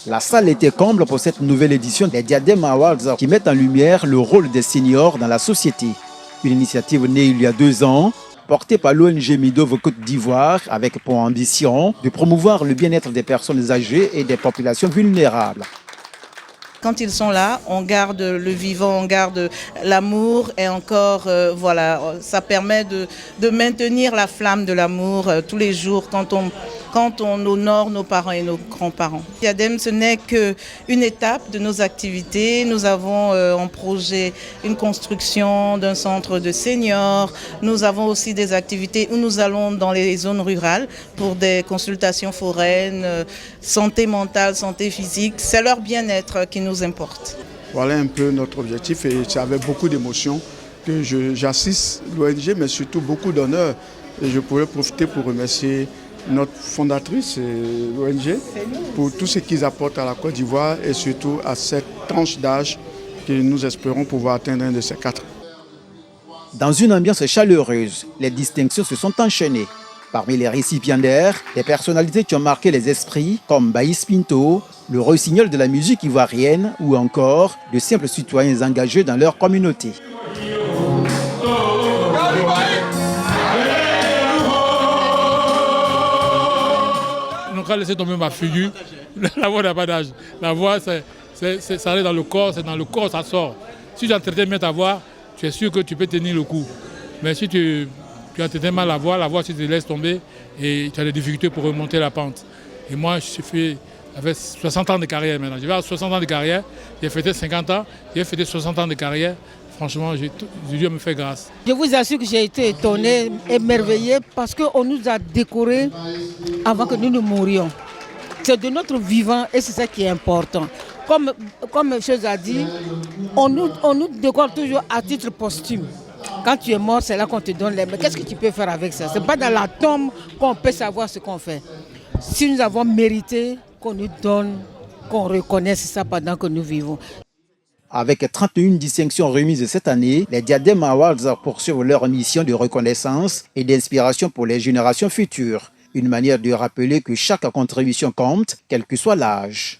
La salle était comble pour cette nouvelle édition des Diadem Awards qui met en lumière le rôle des seniors dans la société. Une initiative née il y a 2 ans, portée par l'ONG Midove Côte d'Ivoire avec pour ambition de promouvoir le bien-être des personnes âgées et des populations vulnérables. Quand ils sont là, on garde le vivant, on garde l'amour et encore, voilà, ça permet de maintenir la flamme de l'amour tous les jours quand on honore nos parents et nos grands-parents. Diadem, ce n'est qu'une étape de nos activités. Nous avons en projet une construction d'un centre de seniors. Nous avons aussi des activités où nous allons dans les zones rurales pour des consultations foraines, santé mentale, santé physique. C'est leur bien-être qui nous importe. Voilà un peu notre objectif et c'est avec beaucoup d'émotion que j'assiste l'ONG, mais surtout beaucoup d'honneur. Et je pourrais profiter pour remercier notre fondatrice, l'ONG, pour tout ce qu'ils apportent à la Côte d'Ivoire et surtout à cette tranche d'âge que nous espérons pouvoir atteindre un de ces 4. Dans une ambiance chaleureuse, les distinctions se sont enchaînées. Parmi les récipiendaires, des personnalités qui ont marqué les esprits comme Baïs Pinto, le rossignol de la musique ivoirienne ou encore de simples citoyens engagés dans leur communauté. On va laisser tomber ma figure. La voix n'a pas d'âge. La voix, ça allait dans le corps, c'est dans le corps ça sort. Si tu entretiens bien ta voix, tu es sûr que tu peux tenir le coup. Mais si tu entretiens mal la voix, si tu te laisses tomber et tu as des difficultés pour remonter la pente. Et moi, avec 60 ans de carrière maintenant. Je vais à 60 ans de carrière, j'ai fêté 50 ans, j'ai fêté 60 ans de carrière. Franchement, Dieu me fait grâce. Je vous assure que j'ai été étonné, émerveillé parce qu'on nous a décorés avant que nous ne mourions. C'est de notre vivant et c'est ça qui est important. Comme chose a dit, on nous décore toujours à titre posthume. Quand tu es mort, c'est là qu'on te donne les mains. Qu'est-ce que tu peux faire avec ça? Ce n'est pas dans la tombe qu'on peut savoir ce qu'on fait. Si nous avons mérité qu'on nous donne, qu'on reconnaisse ça pendant que nous vivons. Avec 31 distinctions remises cette année, les Diadem Awards poursuivent leur mission de reconnaissance et d'inspiration pour les générations futures. Une manière de rappeler que chaque contribution compte, quel que soit l'âge.